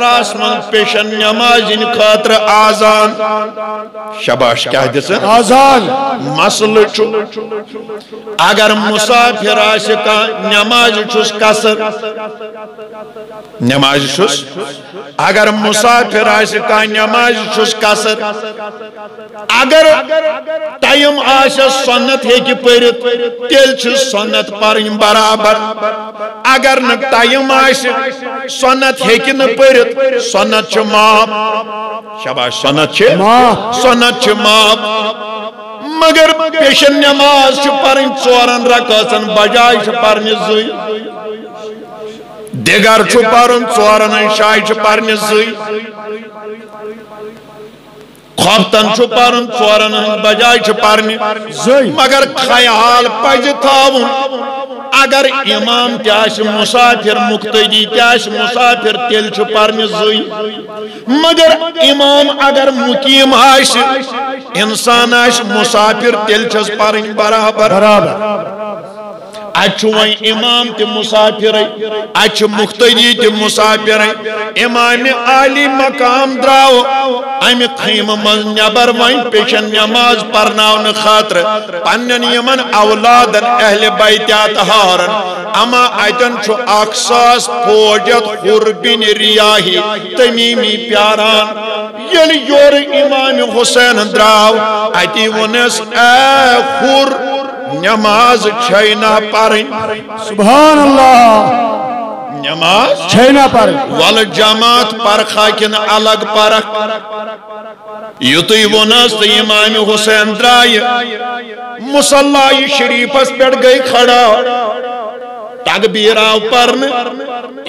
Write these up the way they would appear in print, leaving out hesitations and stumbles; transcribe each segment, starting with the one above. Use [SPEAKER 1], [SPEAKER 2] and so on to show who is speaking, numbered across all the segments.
[SPEAKER 1] راس من پیشن نماز ان خاطر آزان شباش کیا دس
[SPEAKER 2] آزان
[SPEAKER 1] مسل چھو اگر مسافر آسے کا نماز چھس قصر نماز چھس اگر مسافر آسے کا نماز چھس قصر اگر ٹائم آسے سنت ہے کہ پرت تیل چھس سنت پرن برابر اگر نہ ٹائم آسے سنت ہے کہ نہ پرت سنت چھ ماپ شباش سنت چھ ماپ مگر پیشن نماز چھ پرن 4 رکعتن بجائے چھ پرن 2 دیگر چھ پرن 4 شاید چھ پرن 2 خوابتن چھ پرن 4 بجائے چھ پرن 2 مگر خیال پج تھاون اگر امام تیاش مسافر مقتدی تیاش مسافر تیل چھ پرن 2 مگر امام اگر مقیم آش انسان آش مسافر تیل چھس پرن برابر اچھ وائن امام تی مسافر اچھ مقتدی تی مسافر امام عالی مقام دراو امی خیم من نبر وائن پیشن نماز پرناون خاطر پنن یمن اولادن اہل بیتیات ہارن اما ایتن چھو اقصاص فوجت خوربین ریاہی تمیمی پیاران یل یور امام حسین دراو ایتی ونس اے خور نماز چھینا پرن
[SPEAKER 2] سبحان اللہ
[SPEAKER 1] نماز
[SPEAKER 2] چھینا پرن
[SPEAKER 1] والجامات پرخا کن الگ پرخ یوتی ونس تو امام حسین درائی مصلی شریف اس پیڑ گئی کھڑا تکبیر آو پرن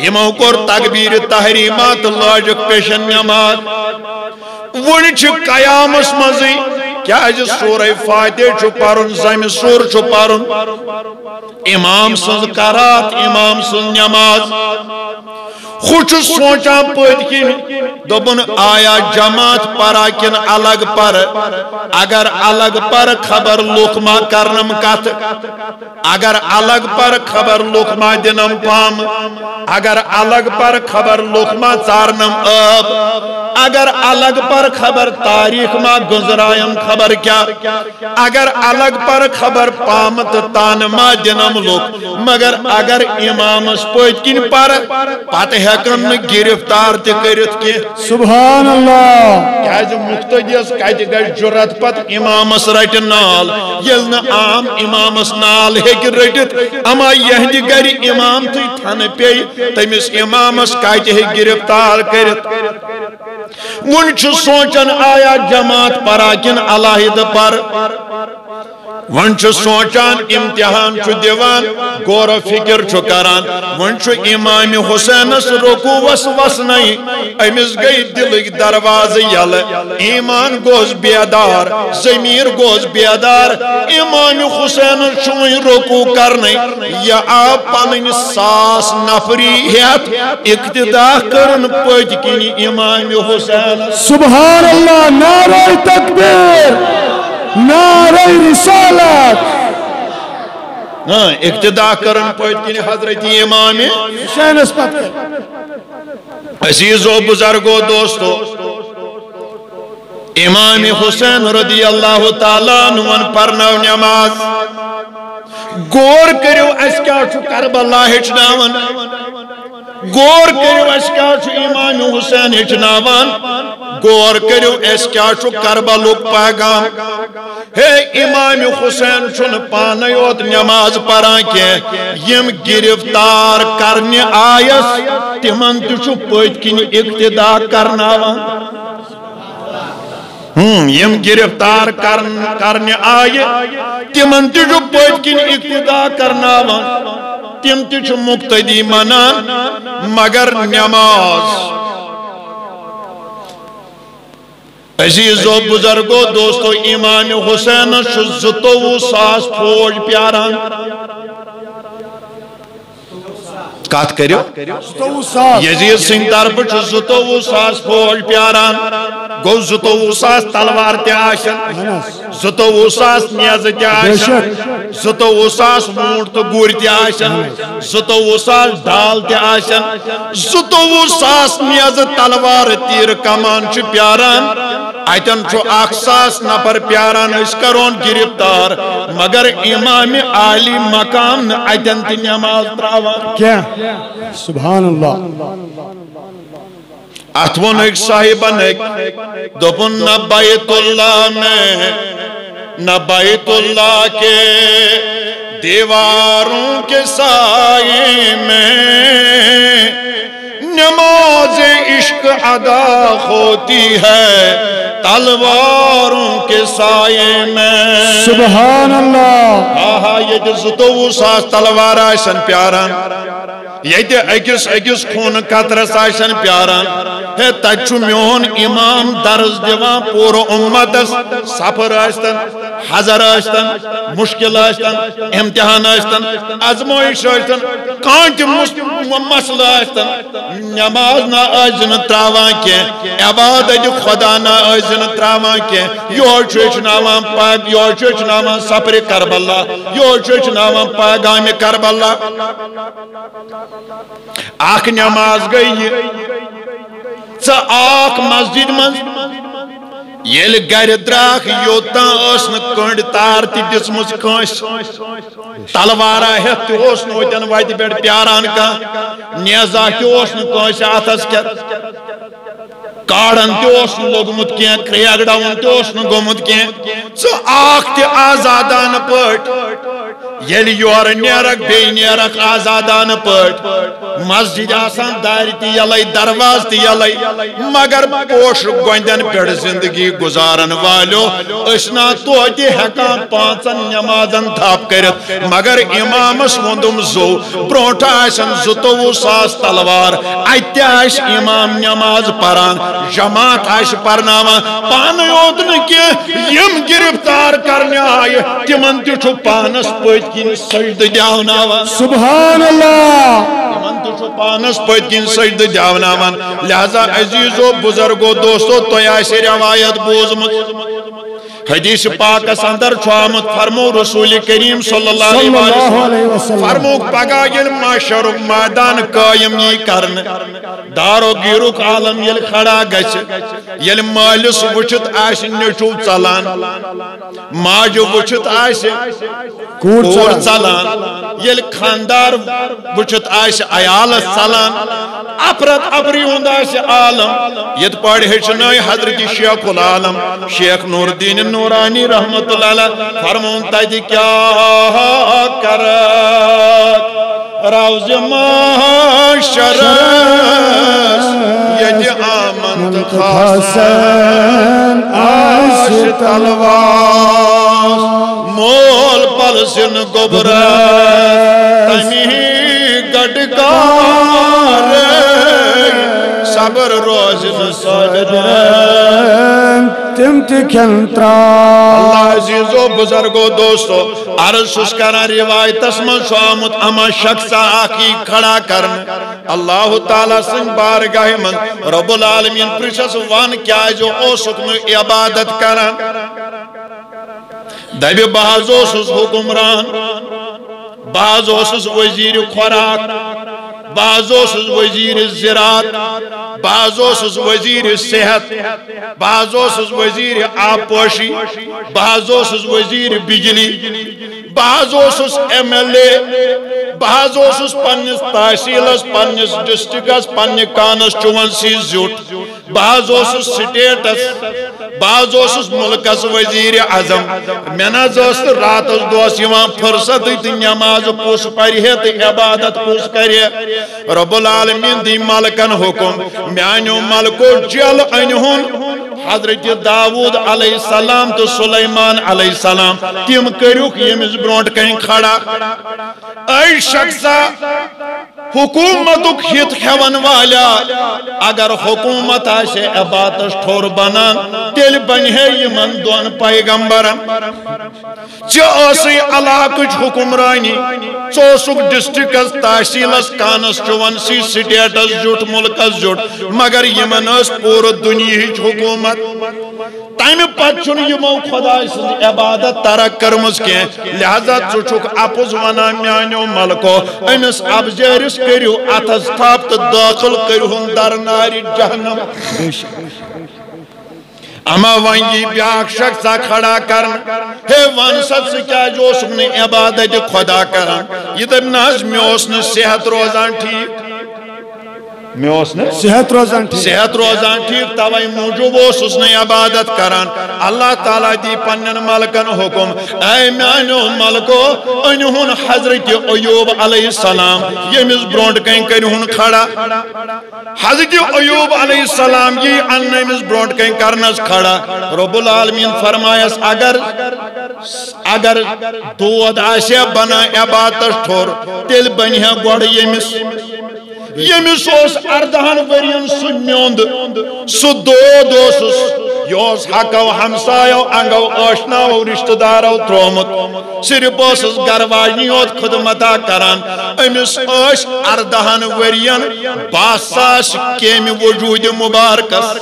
[SPEAKER 1] امام کور تکبیر تحریمات لاجک پیشن نماز ونچ قیام اس مزی کیا جس سورہ فاتح چھو پرن زمین سور چھو پرن امام سن کرات امام سن نماز خوش سوچا پوید کی دوبن آیا جماعت پرا کن الگ پر اگر الگ پر خبر لقمہ کرنم کت اگر الگ پر خبر لقمہ دنم پام اگر الگ پر خبر لقمہ چارنم اب اگر الگ پر خبر تاریخ ما گزرائم خبر کیا اگر الگ پر خبر پامت تانما دنم لوگ مگر اگر امام اس پوید کن پر پتہ ہیکن گرفتار تکرت کی
[SPEAKER 2] سبحان اللہ
[SPEAKER 1] کیا جو مقتدیس کہتے گئے جرات پت امام اس رٹ نال یلن عام امام اس نال ہیک رٹت اما یہدی گری امام تی تھن پی تیمیس امام اس کہتے ہیں گرفتار کرت ونچ سوچن آیا جماعت پراکن اللہ پر ونچ سوچان امتحان چو دیوان گور و فکر چو کران ونچ امام حسین اس رکو وس نہیں امیز گئی دلک دروازہ یل ایمان گوز بیدار ضمیر گوز بیدار امام حسین چوئی رکو کرنے یا آپ پنن ساس نفری ہیت اقتدا کرن پوچ کنی امام حسین
[SPEAKER 2] سبحان اللہ نعرہ تکبیر نعرہ رسالت
[SPEAKER 1] اقتدا کرن پوچ حضرت امام
[SPEAKER 2] حسین اسپت
[SPEAKER 1] عزیز و بزرگو دوستو امام حسین رضی اللہ تعالیٰ نون پرنو نماز گور کریو اس کیا چھو کربلا ہچناون گور کریو اس کیا چھو امام حسین ہچناون گور کریو اس کیا چھو کربلوک پیغام ہے امام حسین چھن پانیوت نماز پران کے یم گرفتار کرنے آیس تمن تچو پوچ کنی اقتدا کرناوان یم گرفتار کرنے آئے تمن تچو پوچ کنی اقتدا کرناوان تم تچو مقتدی منان مگر نماز عزیز و بزرگو دوستو امام حسین شزتو ساس فوج پیاران کات کریو یزید سنگ طرف شزتو ساس فوج پیاران گو زتو ساس تلوار تی آشن زتو ساس نیاز تی آشن زٕتووُہ ساس ووٗنٛٹ تہٕ گُرۍ تہِ آسن 27,000 ڈال تہِ آسن 27,000 نیزٕ تلوار تیٖر کمان چھِ پیاران اتٮ۪ن چھُ 1,000 نفر پیاران أسۍ کرون گرفتار مگر امام عالی مقام نہٕ اتٮ۪ن تہِ نماز تراوان
[SPEAKER 2] کیٛاہ سبحان اللہ
[SPEAKER 1] اتھ ووٚن أکۍ صاحبن أکۍ دوٚپُن نہ بیت اللہ میں نہ بیت اللہ کے دیواروں کے سائے میں نماز عشق ادا ہوتی ہے تلواروں کے سائے میں
[SPEAKER 2] سبحان اللہ
[SPEAKER 1] آہا یہ 27,000 تلوار آسن پیاران یہ اکس خون قطرس آسن پیاران ہے تچو میون امام درس دیوان پور امتس سفر آستن حضر آستن مشکل آستن امتحان آستن ازمائش آستن کانٹ مسئلہ آستن نماز نہ آزن تراوان کے عبادت خدا نہ آزن تراوان کے یور چوچناوان پاک یور چوچناوان سفر کربلا یور چوچناوان پیغام کربلا آخ نماز گئی آخ مسجد من یل گر دراخ یوتان اسن کنڈ تار تی دسمز کانس تلوارا ہیت تی اوسن ہوتن وائد بیٹ پیاران کا نیزا تی اوسن کانس آتھس کت کارن تی اوسن لوگمت کین کریگ ڈاون تی اوسن گومت کین سو آخ تی آزادان پٹ یل یور نیرک بی نیرک آزادان پٹ مسجد آسان داری تی یلائی درواز تی یلائی مگر پوش گوندن پیڑ زندگی گزارن والو اسنا تو تی حکام 5 نمازن تھاپ کرت مگر امامس وندم زو برونٹا آسن 27,000 تلوار ایتی آس امام نماز پران جماعت آس پرناما پانے اوتن کی یم گرفتار کرنے آئے تمن تی چھو پانس پوچ کن سجد دیوناوان
[SPEAKER 2] سبحان اللہ
[SPEAKER 1] تمن تی چھو پانس پوچ کن سجد دیوناوان لہذا عزیزو بزرگو دوستو تو ایسی روایت بوزمت حدیث پاک اندر چھوامت فرمو رسول کریم صلی اللہ علیہ وسلم فرمو پگا یل معاشر میدان قائم نی کرن دارو گیرک عالم یل کھڑا گچ یل مالس وچت آس نچو چلان ماج وچت آس کور چلان یل خاندار وچت آس عیالس چلان افرت ابری ہند آس عالم یت پڑھ ہچنائی حضرت شیخ العالم شیخ نور الدین نورانی رحمت اللہ علیہ فرمون تاجی کیا کرت روز معاشرت یج آمد خاسن آش تلواز مول پلسن گبرت تمی گڑکار صبر روزن صدرن
[SPEAKER 2] تم تکنترا
[SPEAKER 1] اللہ عزیزو بزرگو دوستو عرض سسکرا روایت اسمن شامت اما شخص آقی کھڑا کرن اللہ تعالیٰ سن بارگاہ من رب العالمین پرشس وان کیا جو او سکم عبادت کرن دبی بازو سس حکمران بازو سس وزیر خوراک بازو سس وزیر زراعت بازو سس وزیر صحت بازو سس وزیر آبپاشی بازو سس وزیر بجلی بازو سس ایم ایل اے بازو سس پنس تحصیلس پنس ڈسٹرکس پنہ کانسٹیچوئنسی زیوٹ بازو سس سٹیٹس بازو سس ملکس وزیر اعظم میں زست راتس دوس یوان فرصت تی نماز پوس پرہے تی عبادت پوس کرے رب العالمین دی ملکن حکم میانیو ملکو جل انہون حضرت داود علیہ السلام تو سلیمان علیہ السلام تیم کریوک یمز برونٹ کہیں کھڑا اے شخصا حکومتک ہت کھون والا اگر حکومت آسے عبادت ٹھور بنان تیل بنہے یمن دون پیغمبرن چاسی علاقش حکمرانی چوسک ڈسٹرکس تحصیلس کانسٹیچوئنسی سٹیٹس جٹ ملکس جٹ مگر یمن اس پور دنیا حکومت تمہ پتہ یمو خدا سن عبادت ترک کرمز کی لہذا ٹھک اپز ونان میانو ملکو امس ابزیرس کریو اتس تھپ تو داخل کرہن در نار جہنم اما ونگی بیاک شخصا کھڑا کرن ہے ون ست سے کیا جو سکنے عبادت خدا کرن یہ دب ناز میوسن صحت روزان ٹھیک
[SPEAKER 2] صحت روزان
[SPEAKER 1] ٹھیک توائی موجوب اس نے عبادت کران اللہ تعالیٰ دی پنن ملکن حکم اے میانو ملکو انہون حضرت ایوب علیہ السلام یمس برونٹ کہیں کرہن کھڑا حضرت ایوب علیہ السلام یہ انمس برونٹ کہیں کرنس کھڑا رب العالمین فرمایس اگر دود آسیا بنا عبادت ٹھور تیل بنیا گوڑ یمس اوس 18 ورین سہ میوند سہ دود اوسس یہ حقو ہمسایو انگو اشناو رشتہ دارو ترومت صرف اوسس گھر واجنی یوت خدمتا کران امس 18 ورین 20,000 کیمہ وجود مبارکس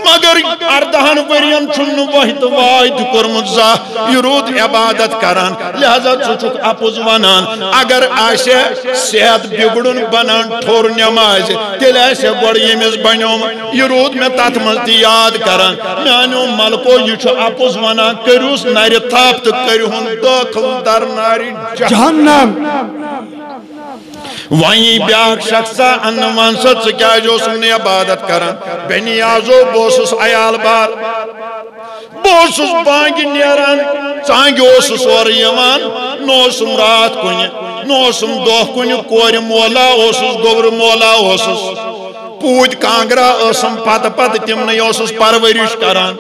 [SPEAKER 1] مگر 18 ورین چھن وحید واحد کرمت زا یہ رود عبادت کران لہذا ٹھک اپز ونان اگر آسے صحت بگڑن بنان ٹھور نماز تیل ایسے گوڑ یمس بنیوم یہ رود میں تات مزدی یاد کران میانو ملکو یہ اپز ونان کریوس ناری تھاپ تو کریہن داخل در ناری جہنم وہیں بیاک شخصا انوان ست سے کیا جو سننے عبادت کرن بینی آزو بوسس عیال بار بوسس بانگی نیران چانگی اوسس اور یوان نوسم رات کنی نوسم دوہ کنی کور مولا اوسس گور مولا اوسس پوت کانگرا اسم پت تمنی اوسس پرورش کران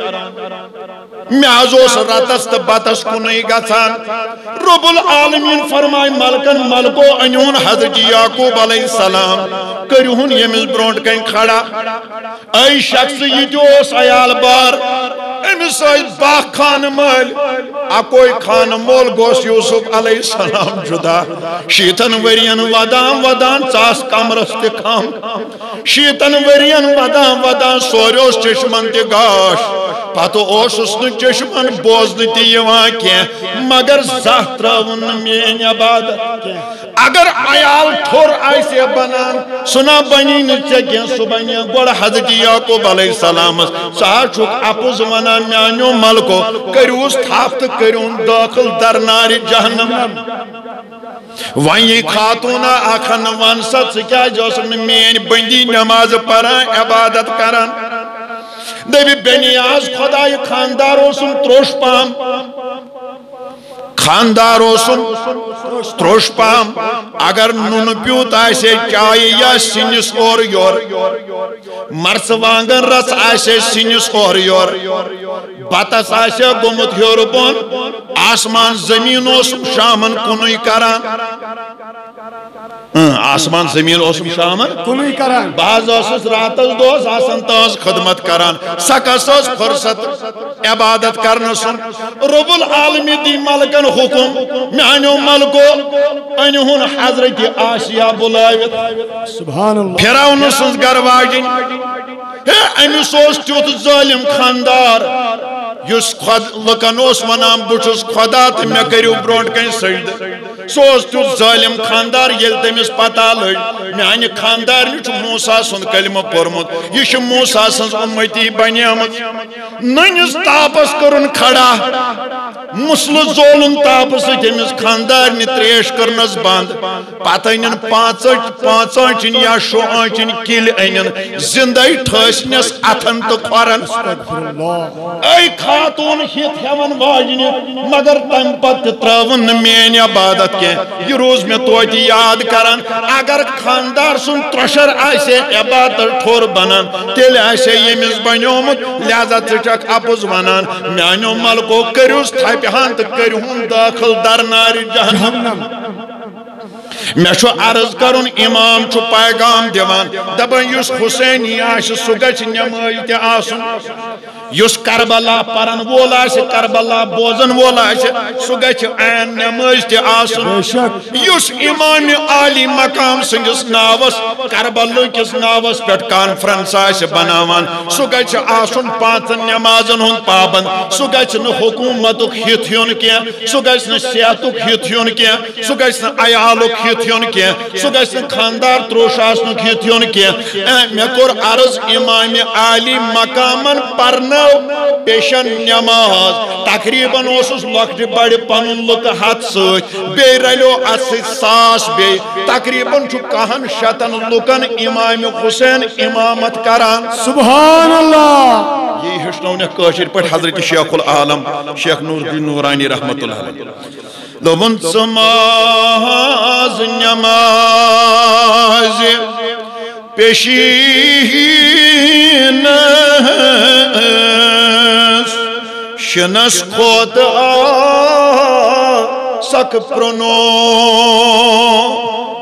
[SPEAKER 1] میازوس راتس تو باتس کنی گسان رب العالمین فرمائی ملکن ملکو انہون حضرت یعقوب علیہ السلام کریہن یمس برونٹ کن کھڑا ای شخص یہ جو اس عیال بار امس آئی باہ خان مال اکوئی خان مول گوس یوسف علیہ السلام جدا شیطن ورین ودان چاس کمرس تکام شیطن ورین ودان سوریوس چشمن تی گاش پتو اوسس نو چشمن بوزن تی یوان کی مگر زہ تراون مین عبادت اگر عیال ٹھور آئیسے بنان سنا بنی نچے گین سو بنی گوڑ حضرت یعقوب علیہ السلام سہا چھک اپوز ونان میانیو ملکو کریوس تھافت کریون داخل در نار جہنم وہیں خاتونہ آخن وانست سکیا جو سن مین بندی نماز پران عبادت کران دبی بنیاز خدای خاندار اوسن تروش پام خاندار اوسن تروش پام اگر نون پیوت آئیسے چائے یا سنس اور یور مرسوانگن رس آئیسے سنس اور یور باتس آئیسے گمت ہیور بون آسمان زمین اوسم شامن کنوی کران آسمان زمین اوسم شامن
[SPEAKER 2] کنوی کران
[SPEAKER 1] بعض اوسس راتس دوز آسن تاز خدمت کران سکس اوس فرصت عبادت کرنسن رب العالمی دی ملکن حکم میانیو ملکو انہون حضرت آسیہ بلائیت
[SPEAKER 2] سبحان اللہ
[SPEAKER 1] پھراؤن سنز گر واجن امس اوس تیوت ظالم خاندار یس لکن اوس ونان بچس خدا تو مے کریو برونٹ کن سجد سوس تیوت ظالم خاندار یل تمس پتہ لگ میانہ خاندار چھ موسیٰ سن کلمہ پورمت یہ موسیٰ سن امتی بنیامت ننس تاپس کرن کھڑا مسل زولن تاپ سمس خاندار تریش کرنس بند پتہ ان 5 آنچن یا 6 آنچن کل ان زندہ ٹھسنس اتھن تو کھورن اے خاتون ہت ہیون واجن مگر تم پت تراون مین عبادت کی یہ روز میں توتی یاد کران اگر خاندار سن ترشر آئیسے عبادت ٹھور بنان تیل آئیسے یمس بنیومت لہذا ترچک اپوز ونان میانیو ملکو کریوس تھاپہان تو کریہن داخل در نار جہنم میں چھو عرض کرن امام چھو پیغام دیوان دبن یس حسینی آش سو گچھ نماز تے آسن یس کربلا پرن وول آش کربلا بوزن وول آش سو گچھ عین نماز تے آسن یس امام عالی مقام سنگس ناوس کربلا کس ناوس پٹ کانفرنس آش بناوان سو گچھ آسن پانچن نمازن ہن پابند سو گچھ نہ حکومتک ہت ہن کیا سو گچھ نہ صحتک ہت ہن کیا سو گچھ نہ عیالک ہت ہن کیا سو گچھ نہ خاندار تروش آسنک ہت ہن کیا مے کور عرض امام عالی مقامن پرنو پیشن نماز تقریباً اوسس لکٹ بڑ پنن لک ہاتھ ست بی رلو ات ساس بی تقریباً چھ کہن شتن لکن امام حسین امامت کران
[SPEAKER 2] سبحان اللہ
[SPEAKER 1] یہ ہشنون کاشر پہ حضرت شیخ العالم شیخ نور الدین نورانی رحمت اللہ علیہ دوبن سماز نماز پیشین شنس خود سک پرنو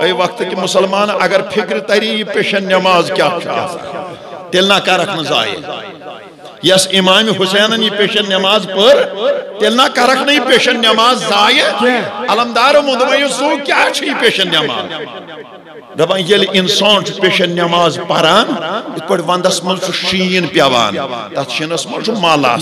[SPEAKER 1] اے وقت کی مسلمان اگر فکر تری پیشن نماز کیا تیل نہ کرک نزائے یس امام حسین یہ پیشن نماز پر تیل نہ کرک نہیں پیشن نماز زائے علمدار مدمائی سو کیا چھی پیشن نماز دبان یل انسان پیشن نماز پران اس پر وندس من شین پیوان تات شنس من مالا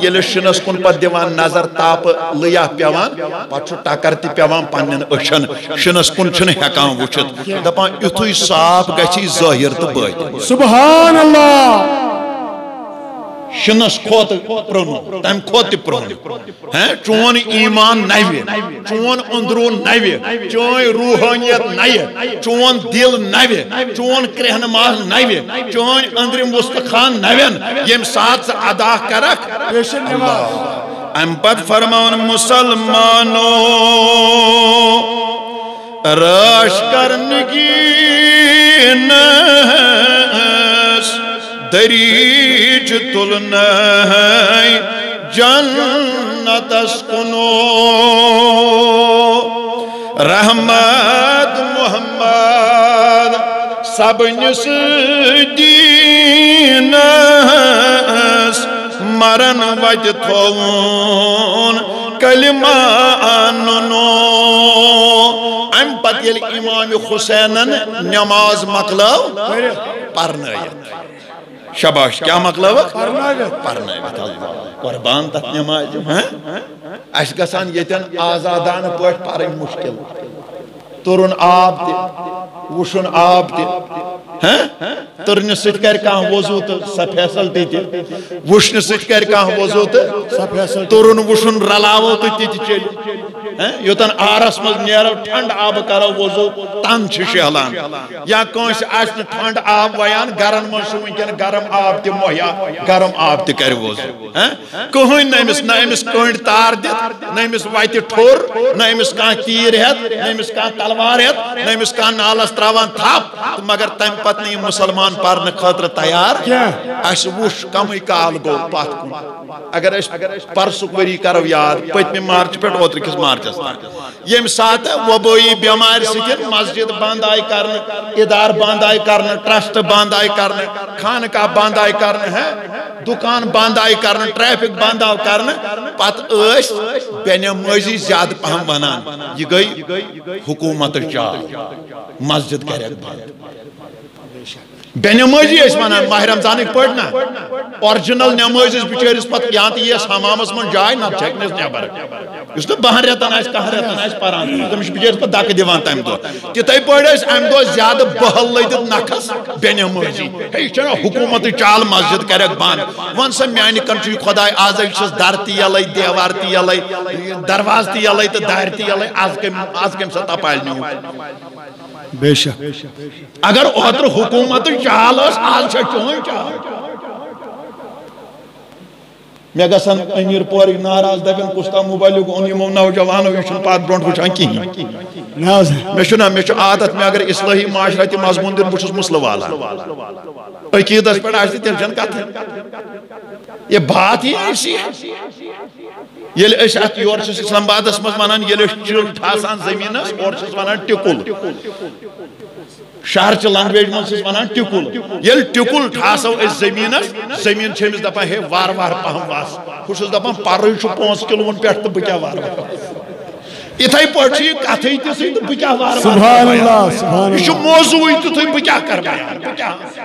[SPEAKER 1] یل شنس کن پت دیوان نظر تاپ لیا پیوان پت ٹکر تی پیوان پنن اچھن شنس کن چھن ہیکان وچھت دبان اتھوی صاف گچھی ظاہر تو بات
[SPEAKER 2] سبحان اللہ
[SPEAKER 1] شنس کھوت پرنو تم کھوت پرنو چون ایمان نوی چون اندرون نوی چون روحانیت نوی چون دل نوی چون کرہنماز نوی چون اندرم مستخان نوین یم ساتھ ادا کرک ام پت فرمون مسلمانو راش کرنگی دریج تلنائی جنت اسکنو رحمت محمد سبنس دینس مرن وج تھون کلمہ آننو ام پت یل امام حسینن نماز مقلو پرنائیت شباش کیا مقلب پرنائیت قربان تت نماز اس گسان یتن آزادان پوٹ پرن مشکل ترن آب تی وشن آب تی ترن ست کر کان وضو تو سا فیصلتی تی وشن ست کر کان وضو تو ترن وشن رلاو تو تی چلی یوتن آرس مز نیرو ٹھنڈ آب کرو وضو تن چھ شہلان یا کونس آشن ٹھنڈ آب ویان گرن من ونکن گرم آب تی مہیا گرم آب تی کر وضو کہین نمس کنڈ تار دت نمس وت ٹھور نمس کان تیر ہت نمس کان تلوار ہت نمس کان نالس تراوان تھپ مگر تم پت نہیں مسلمان پرن خاطر تیار اس وش کم کال گو پات کن اگر اس پرسک وری کرو یاد پتم مارچ پہ اوتر کس مارچس یم سات وبائی بیمار سکن مسجد بند آئی کرن ادار بند آئی کرن ٹرسٹ بند آئی کرن خانقاہ بند آئی کرن دکان بند آئی کرن ٹریفک بند آئی کرن پت اس بے نمازی زیادہ پہم ونان یہ گئی حکومت چال مسجد کرک بند بے نمازی اس ونان ماہ رمضان پڑھنا اوریجنل نماز اس بچارس پت یہاں تی یہ حمامس من جائے نہ چھکنس نیبر اس نے بہن ریتن آس کہ ریتن آس پران تمس بچارس پت دک دیوان تم دو تتھے پٲٹھۍ ٲسۍ امہِ دۄہ زیادٕ بہل لٔگِتھ نکھس بے نمازی ہے چھنا حکومت چال مسجد کرک بند ون سا میانہِ کنٹری خداے آز چھس در تہِ یلے دیوار تہِ یلے درواز تہِ یلے تہٕ دارِ تہِ یلے آز کم سا تپال نیو
[SPEAKER 2] بے شک
[SPEAKER 1] اگر اوتر حکومت چال آز چھ چون چال میں گژھن امیر پورک ناراض دپن کستا موبائل اون یمو نوجوانو یہ پات برونٹ وچھان کہین مے عادت میں اگر اصلاحی معاشرتی مضمون دن بہت مسلہ والا عقیدس پہ آس تیل چھ کت یہ بات ہی ایسی ہے یل ات یور اسلام آبادس مز ونان یل چل ٹھاسان زمینس اور ونان ٹکل شہر چہ لنگویج من ونان ٹکل یل ٹکل ٹھاسو اس زمینس زمین چمس دپان ہے وار وار پہم واس بہت دپان پرے 5 کلون پہ تو بہ وار وار اتھائی پہ کتھے تھی تو بہ وار
[SPEAKER 2] سبحان اللہ سبحان
[SPEAKER 1] یہ موضوع تھی بہ کر بیان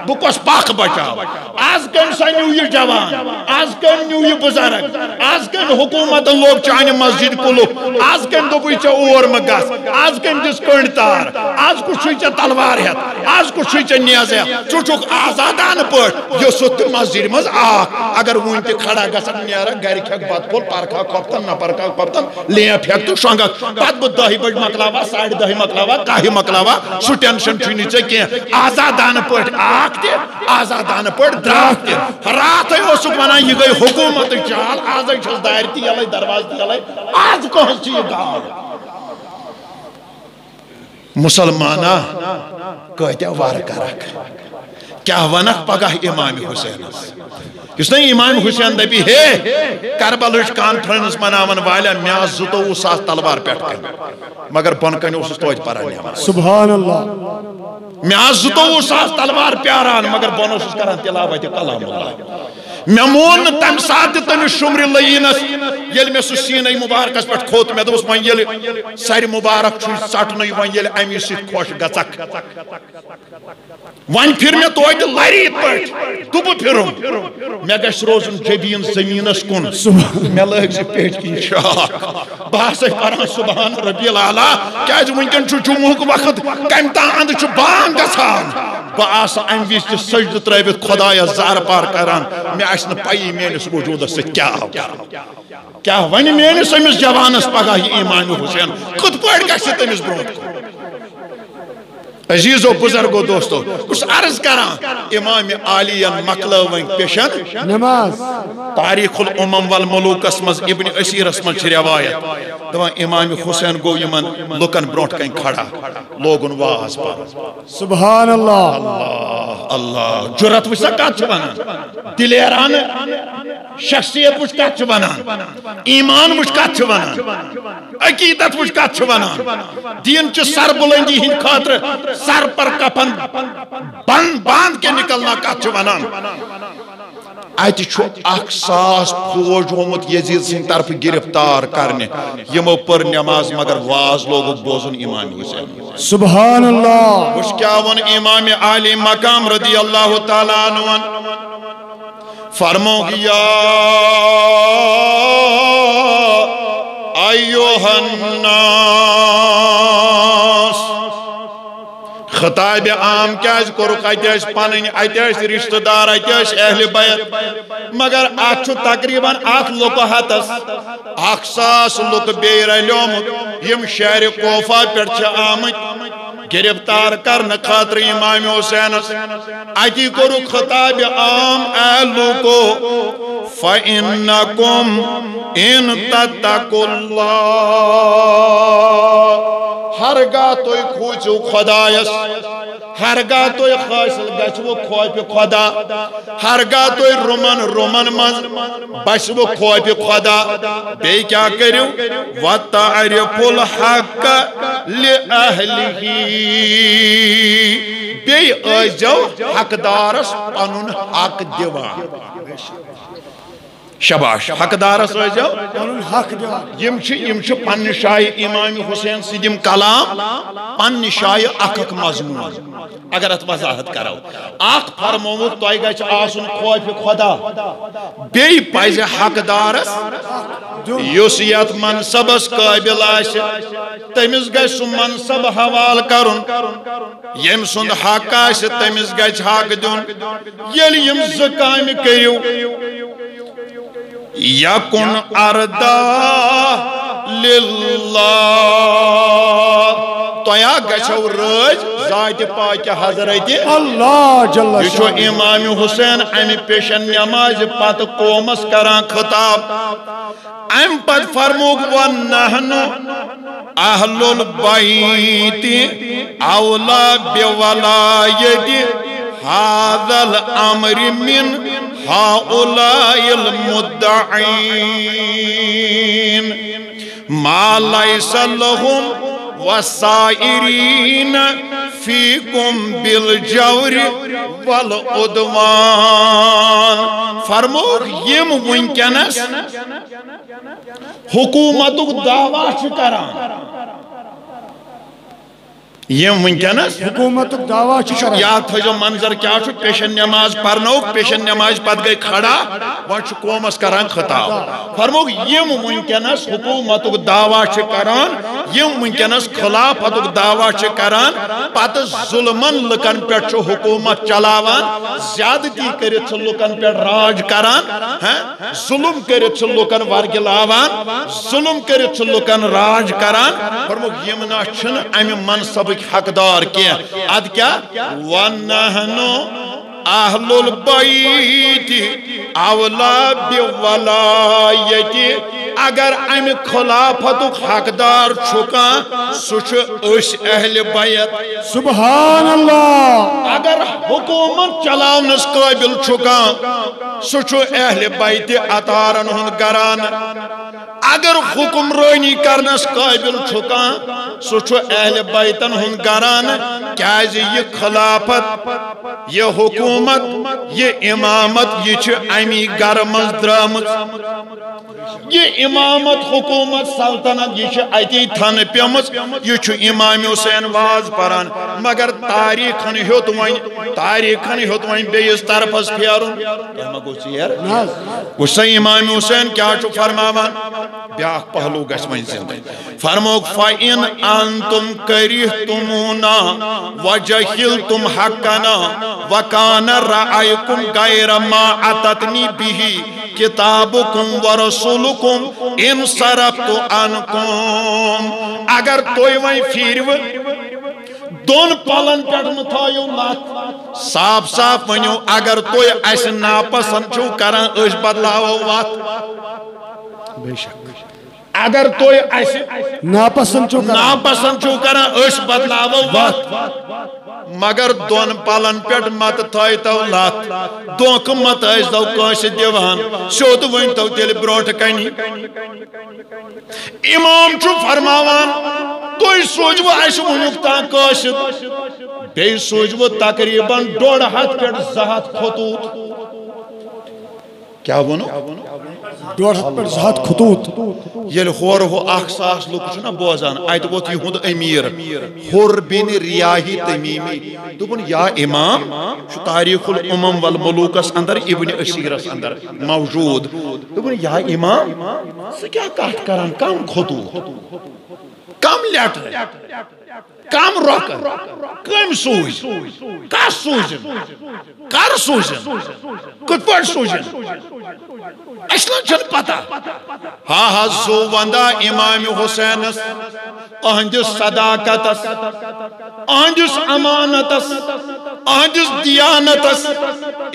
[SPEAKER 1] بہ کس پاک بچاو آز کن سا نیو یہ جوان آز کن نیو یہ بزرگ آز کن حکومت لوگ چانہ مسجد کلو آز کن دپی ے اور مگس آز کن دس کنڈ تار آز کچھ ے تلوار ہتھ آز کچھ ے نیز ہتھ ژٕ چھُکھ آزادانہ پہ یہ سہ مسجد مز آکھ اگر ون تہ کھڑا گژھن نیرا گھر کھیک بت پھول پرکھا کھۄپتن نہ پرکھا کھۄپتن لیپ ہیک تو شۄنگکھ پتہ بہ 10 بج مکلاوا 10:30 مکلاوا 10 مکلاوا سہ ٹینشن چھُنی ژےٚ کینٛہہ آزادانہ پہ آکھ تہ آزادانہ پہ درٛاکھ تہ راتھے اوسُکھ ونان یہ گئی حکومت چال آز چھس دارِ تہ یلے درواز تہ یلے آز کہس چھ یہ گاو مسلمانہ کتیا وار کرکھ کیا ونکھ پگہ امام حسینس اس نے امام حسین دپی ہے کربلچ کانفرنس مناون والا مے 22,000 تلوار پہ کن مگر بن کن اس توتہ پران
[SPEAKER 2] سبحان اللہ
[SPEAKER 1] مے 22,000 تلوار پیاران مگر بن اس کران تلاوت کلام اللہ مے مون تم سات تمس شمر لینس یل مے سینہ مبارکس پہ کھوت مے دوس ون یل سر مبارک ژٹن ون یل امی سی خوش گژھک ون پھر مے توتہ لرید پہ تو بہ پھرم مے گژھِ روزن جبین زمینس کن مے لگ سی پیٹ کن شاخ بہ ہسا پران سبحان ربی العلیٰ کیاز ونکن جمعک وقت کم تام چھ بانگ گژھان بہ آسا ام وز تہ سجدہ ترٲوِتھ خدایس زار پار کران مے آسہ نہ پی میٲنس وجودس سۭتۍ کیا ون میٲنس أمس جوانس پگہ یہ امام حسین کِتھ پٲٹھۍ گژھِ تٔمِس برونٛٹھ کُن عزیزو بزرگو دوستو کچھ عرض کران امام عالی مکلو ون پیشن
[SPEAKER 2] نماز
[SPEAKER 1] تاریخ الامم والملوکس مز ابن اسیرس مز روایت دپان امام حسین گو یمن لکن برونٹ کن کھڑا لوگن واز پر
[SPEAKER 2] سبحان اللہ
[SPEAKER 1] اللہ اللہ جرت وچھا کت چھ ونان دلیران شخصیت وچھ کت چھ ونان ایمان وچھ کت چھ ونان عقیدت وچھ کت چھ ونان دین چھ سر بلندی ہند خاطر سر پر کفن باندھ کے نکلنا کت چھ ونان ات 1,000 فوج ہومت یزید سن طرف گرفتار کرنے یمو پر نماز مگر واز لوگ بوزن امام حسین
[SPEAKER 2] سبحان اللہ
[SPEAKER 1] وش کیا ون امام عالی مقام رضی اللہ تعالیٰ عنہ فرمو یا ایوہ الناس خطاب عام کیاز کرک اتیس پنن اتیس رشتہ دار اتیس اہل بیت مگر ات تقریباً ات لوک ہتس 1,000 لوک بے رلیومت یم شہر کوفہ پہ آمت گرفتار کرنے خاطر امام حسینس اتی کرو خطاب عام اے لوکو فَإِنَّكُمْ إِن تَتَّقُوا اللَّهَ ہرگاہ توی کھوچو خدایس ہرگاہ توی خاصل گچھو خوف خدا ہرگاہ توی رومن من بچو خوف خدا بے کیا کریو وَتَعْرِفُ الْحَقَّ لِأَهْلِهِ بے ازو حق دارس پنن حق دیوان شباش حق دارس ازو
[SPEAKER 2] پنن حق دیوان
[SPEAKER 1] یم چھ پن شاہ امام حسین سدیم کلام پن شاہ اکھ مضمون اگر ات وضاحت کرو اخ فرمومت توئی گچھ آسن خوف خدا بے پز حق دارس یس یت منصبس قابل آس تمس گژھِ سہ منصب حوال کرن یم سند حق آس تمس گژھِ حق دین یل یم ز کامہ کریو یکن اردا للہ تویا گچھو رٲج ذات پاک حضرت
[SPEAKER 2] اللہ جل
[SPEAKER 1] یہ چھو امام حسین امی پیشن نماز پت قومس کران خطاب ام پت فرموگ وَنَّحْنُ اہل البیت اولا بولایت هذا الامر من هؤلاء المدعین ما ليس لهم وسائرین فیکم بالجور والعدوان فرموگ یم ونکنس حکومتک دعویٰ کران یم ونکنس
[SPEAKER 2] حکومت دعویٰ کران
[SPEAKER 1] یاد تھو منظر کیا چھو پیشن نماز پرنوک پیشن نماز پت گئی کھڑا وہ چھو قومس کران خطاب فرموگ یم ونکنس حکومتک دعویٰ کران یم ونکنس خلافت دعویٰ کران پت ظلمن لکن پہ چھو حکومت چلاوان زیادتی کرت چھو لکن پہ راج کران ظلم کرت چھو لکن ورگلاوان ظلم کرت چھو لکن راج کران فرموگ یم نا چھن امی منصب حقدار کیا اد کیا وَنَّحْنُ اہل البیت اولا بولایت اگر ام خلافت حقدار چھکا سوچ اس اہل بیت
[SPEAKER 2] سبحان اللہ
[SPEAKER 1] اگر حکومت چلاونس قابل چھکا سوچ اہل بیت اطارن ہن گران اگر حکمرانی کرنس قابل چھکا سوچ اہل بیتن ہن گران کیاز یہ خلافت یہ حکومت یہ امامت یہ چھ امی گرمز درامت یہ امامت حکومت سلطنت یہ چھ ایتی تھن پیمز یہ چھ امام حسین واز پران مگر تاریخن ہیوت وائن بیس طرفس پھیرن گوشت امام حسین کیا چھ فرماوان بیاک پہلو گس وائن زندہ فرموک فَإِنْ أَنْتُمْ كَرِهْتُمُونَا وَجَهِلْتُمْ حَقَّنَا وَكَانَ رَأَيْكُمْ غَيْرَ مَا أَتَتْنِي بِهِ كِتَابُكُمْ وَرَسُولُكُمْ إِنْ صَرَفْتُ عَنْكُمْ اگر توئی وائن پھیرو دون پالن پیٹ متھائیو لات صاف صاف ونیو اگر توئی ایسے ناپسند چھو کران اش بدلاو وات
[SPEAKER 2] بے شک
[SPEAKER 1] اگر توئی ایسے
[SPEAKER 2] ناپسند چھو
[SPEAKER 1] کران اش بدلاو وات مگر دون پالن پیٹ مت تھائی تو لات دونک مت ایس دو کاش دیوان شود وین تو تیل بروٹ کنی امام چھو فرماوان توئی سوچو ایسے ونکتا کاش بے سوچو تقریباً 1.5 ہاتھ پیٹ زہات خطوط کیا بنو
[SPEAKER 2] 1.5 ہاتھ پیٹ زہات خطوط
[SPEAKER 1] یل خور ہو 1,000 لوگ چھنا بوزان آیت ووت یہود امیر حر بن ریاہی تمیمی دوپن یا امام شو تاریخ الامم والملوکس اندر ابن اسیرس اندر موجود دوپن یا امام سے کیا کہت کران کم خطوط کم لیٹر کم روکر کم سوج کس سوجن کر سوجن کت پر سوجن اسلام چھن پتا ہاں زو وندا امام حسینس اہندس صداقتس اہندس امانتس اہندس دیانتس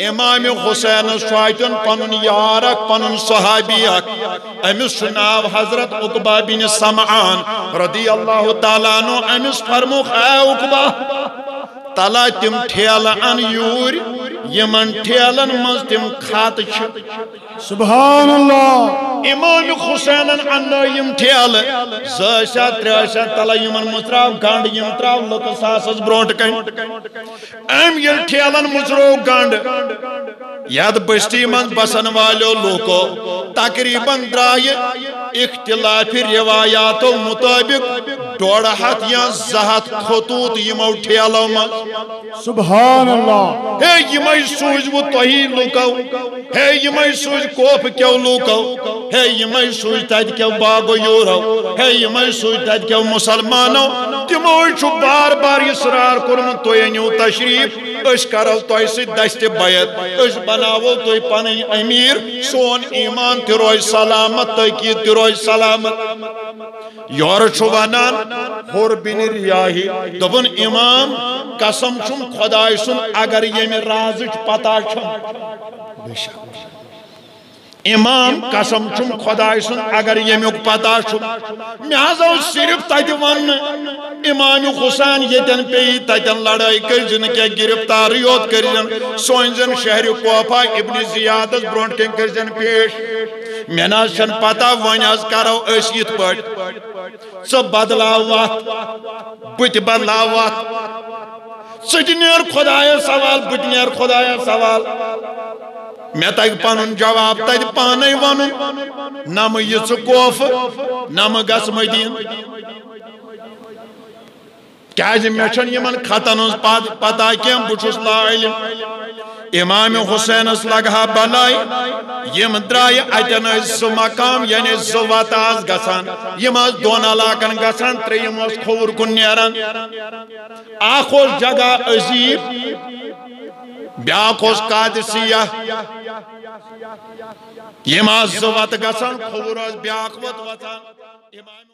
[SPEAKER 1] امام حسینس شایتن پنن یارک پنن صحابیک امس ناو حضرت عقبہ بن سمعان رضی اللہ تعالیٰ عنہ امس فرموخ اے عقبہ تلا تم ٹھیل ان یور یمن ٹھیلن مز تم خات چھ
[SPEAKER 2] سبحان اللہ
[SPEAKER 1] امام حسینن ان یم ٹھیل زاشا تراشا تلا یمن مزراو گانڈ یم تراو لوک ساسس برونٹ کن ام یل ٹھیلن مزرو گانڈ یاد بستی من بسن والو لوکو تقریباً درائے اختلاف روایاتو مطابق 1.5 ہاتھ یا 2 ہاتھ خطوط یمو ٹھیلو من
[SPEAKER 2] سبحان اللہ
[SPEAKER 1] ہے یمائی سوج وہ توہی لوکو ہے یمائی سوج کوپ کیو لوکو ہے یمائی سوج تاید کیو باغو یورو ہے یمائی سوج تاید کیو مسلمانو تموئی چھو بار بار اسرار کرن تو اینیو تشریف اس کرو تو سی دست بیت اس بناو تو پن امیر سون ایمان تہ روز سلامت تقید تہ روز سلامت یور چھو ونان ہور بن ریاہی دبن امام قسم چھم خدای سن اگر یم رازچ پتہ چھم امام قسم چھم خدای سن اگر یمیک پتہ چھم مہذا صرف تت ون امام حسین یتن پی تتن لڑائی کرزن کیا گرفتار یوت کرزن سوئنزن شہر کوفہ ابن زیاد برونٹ کن کرزن پیش مے ناز چھن پتہ ون از کرو اس یت پٹ ژٕ بدلاو وتھ بت بدلاو وتھ ژٕ تہِ نیر خدایس سوال بت نیر خدایس سوال میں تک پنن جواب تت پانے ون نم یہ کوف نم گس مدین کیازِ مے چھن یمن خطن ہز پتہ کیم بچھس لا علم امام حسینس لگہا بلائی یم درائے اتن سہ مقام یعنی سہ وت آس گژھان یم دون علاقن گژھان تریم کھوور کن نیران اخ جگہ عظیب بیاکھ قادسیہ یم سہ وت گژھان کھوور بیاکھ وت وتھان